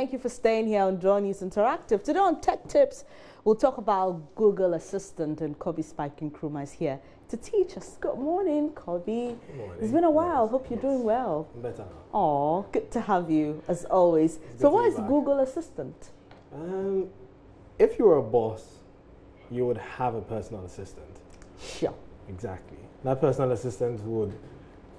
Thank you for staying here on Draw News Interactive. Today on Tech Tips, we'll talk about Google Assistant, and Kobe Spiking Nkrumah is here to teach us. Good morning, Kobe. Good morning. It's been a while. Yes. Hope you're doing well. Better. Aw, good to have you, as always. So what is Google Assistant? If you were a boss, you would have a personal assistant. Sure. Exactly. That personal assistant would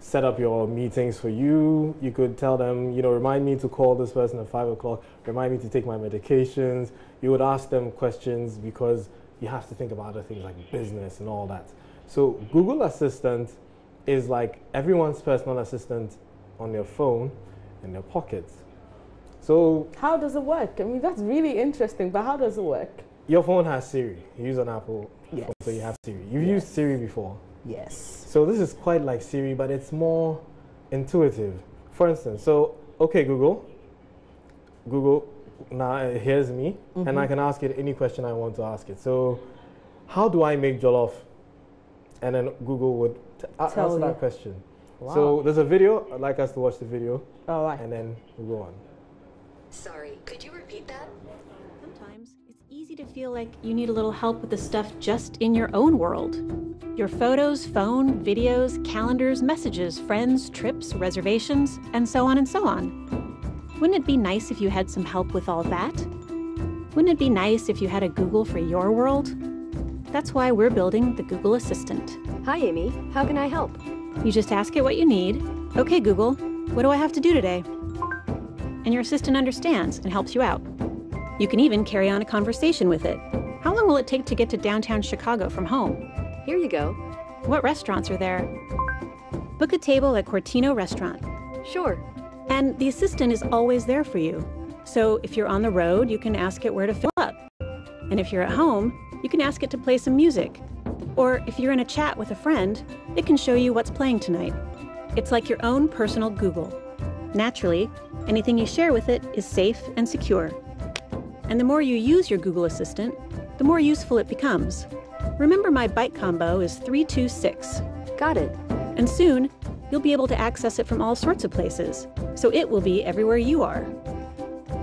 set up your meetings for you. You could tell them, remind me to call this person at 5 o'clock, remind me to take my medications. You would ask them questions because you have to think about other things like business and all that. So Google Assistant is like everyone's personal assistant on their phone in their pockets. So how does it work? I mean, that's really interesting, but how does it work? Your phone has Siri. You use an Apple Yes. phone, so you have Siri. You've used Siri before. Yes. So this is quite like Siri, but it's more intuitive. For instance, okay, Google, now here's me, and I can ask it any question I want to ask it. So how do I make jollof? And then Google would answer that question. Wow. So there's a video. I'd like us to watch the video. All right. And then we'll go on. Sorry, could you repeat that? Sometimes it's easy to feel like you need a little help with the stuff just in your own world. Your photos, phone, videos, calendars, messages, friends, trips, reservations, and so on and so on. Wouldn't it be nice if you had some help with all that? Wouldn't it be nice if you had a Google for your world? That's why we're building the Google Assistant. Hi, Amy. How can I help? You just ask it what you need. Okay, Google, what do I have to do today? And your assistant understands and helps you out. You can even carry on a conversation with it. How long will it take to get to downtown Chicago from home? Here you go. What restaurants are there? Book a table at Cortino Restaurant. Sure. And the assistant is always there for you. So if you're on the road, you can ask it where to fill up. And if you're at home, you can ask it to play some music. Or if you're in a chat with a friend, it can show you what's playing tonight. It's like your own personal Google. Naturally, anything you share with it is safe and secure. And the more you use your Google Assistant, the more useful it becomes. Remember, my byte combo is 326. Got it. And soon, you'll be able to access it from all sorts of places, so it will be everywhere you are.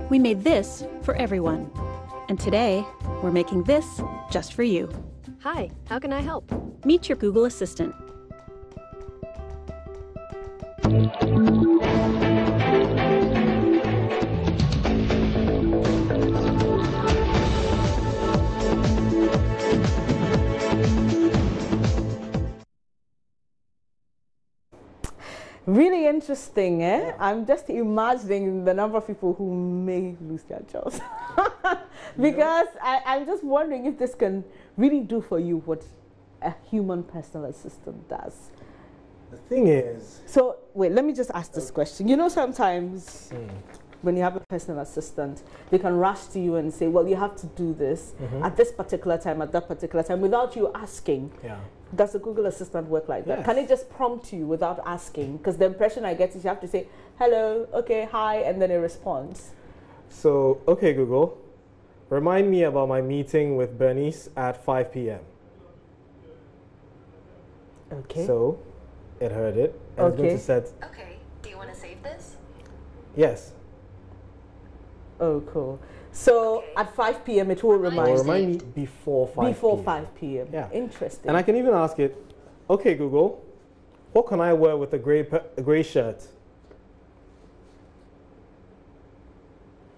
We made this for everyone. And today, we're making this just for you. Hi, how can I help? Meet your Google Assistant. Really interesting, eh? Yeah. I'm just imagining the number of people who may lose their jobs. Because I'm just wondering if this can really do for you what a human personal assistant does. The thing is... So, wait, let me just ask this question. You know, sometimes when you have a personal assistant, they can rush to you and say, well, you have to do this at this particular time, at that particular time, without you asking. Yeah. Does the Google Assistant work like that? Yes. Can it just prompt you without asking? Because the impression I get is you have to say, hello, okay, hi, and then it responds. So, okay, Google, remind me about my meeting with Bernice at 5 p.m. Okay. So, it heard it, and it's going to set, Okay, do you want to save this? yes. Oh, cool. So Okay. at 5 p.m. it will Or remind remind me before 5 before p.m. 5 p.m. Yeah. Interesting. And I can even ask it, okay, Google, what can I wear with a gray shirt?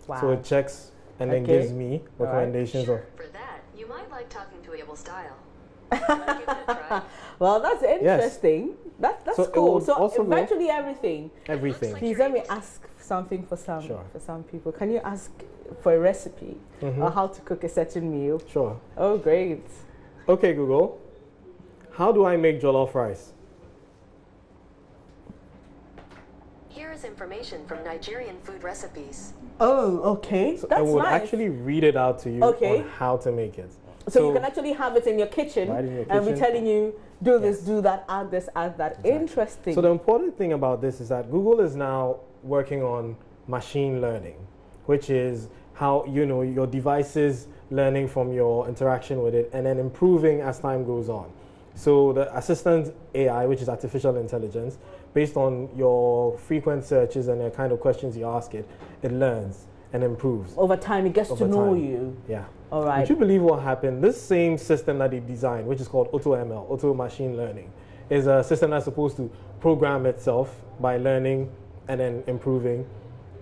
Wow. So it checks and then Okay. gives me All right. recommendations of... For that, you might like talking to Able Style. Want to give it a try? Well, that's interesting. That's So it cool. would So also know eventually everything. everything. like- Please let me ask something for some Sure. people. Can you ask for a recipe or how to cook a certain meal? Sure. Oh, great. Okay, Google, how do I make jollof rice? Here is information from Nigerian food recipes. Oh, okay. So That's I would nice. actually read it out to you Okay. on how to make it. So you can actually have it in your kitchen Right in your and be kitchen. telling you, do this, Yes. do that, add this, add that. Exactly. Interesting. So the important thing about this is that Google is now working on machine learning, which is how your devices learning from your interaction with it and then improving as time goes on. So the assistant AI, which is artificial intelligence, based on your frequent searches and the kind of questions you ask it, it learns. and improves. Over time, it gets to Over know time. you. Yeah. All right. Would you believe what happened? This same system that they designed, which is called AutoML, Auto Machine Learning, is a system that's supposed to program itself by learning and then improving.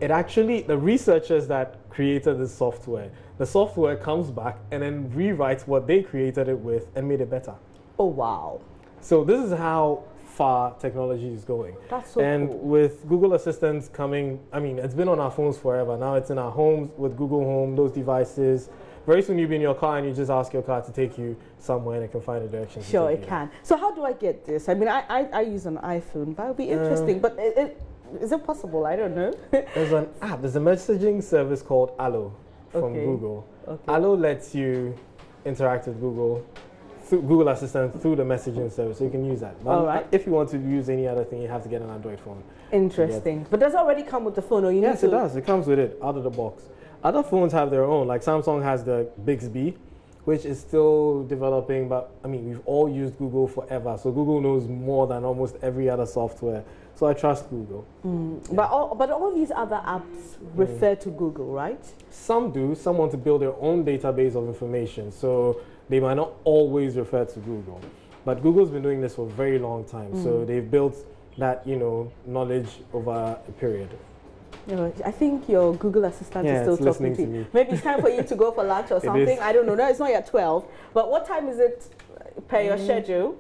It actually, the researchers that created this software, the software comes back and then rewrites what they created it with and made it better. Oh, wow. So this is how far technology is going. That's so And cool. with Google Assistant coming, I mean, it's been on our phones forever. Now it's in our homes with Google Home, those devices. Very soon you'll be in your car and you just ask your car to take you somewhere and it can find a direction. Sure, it can. So how do I get this? I mean, I use an iPhone. That would be interesting. But is it possible? I don't know. There's an app. There's a messaging service called Allo from Okay. Google. Okay. Allo lets you interact with Google, through Google Assistant through the messaging service. So you can use that. But All right. if you want to use any other thing, you have to get an Android phone. Interesting. But does it already come with the phone, or you Yes, need it to? does. It comes with it out of the box. Other phones have their own. Like Samsung has the Bixby, which is still developing. But I mean, we've all used Google forever, so Google knows more than almost every other software. So I trust Google. But all these other apps refer to Google, right? Some do. Some want to build their own database of information, so they might not always refer to Google. But Google's been doing this for a very long time, so they've built that knowledge over a period. I think your Google Assistant is Yeah, still it's talking listening to to you. me. Maybe it's time for you to go for lunch or It something. is. I don't know. No, it's not yet 12. But what time is it per your schedule?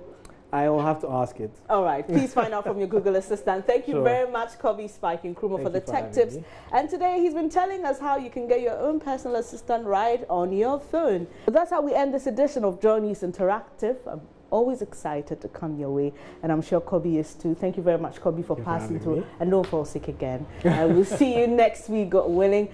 I will have to ask it. All right. Please find out from your Google Assistant. Thank you Sure. very much, Kobe Spike Nkrumah, for Thank the you for tech having tips. me. And today he's been telling us how you can get your own personal assistant right on your phone. So that's how we end this edition of Journeys Interactive. I'm always excited to come your way, and I'm sure Kobe is too. Thank you very much, Kobe, for Thank you for passing having through. me. And don't fall sick again. And we'll see you next week, God willing.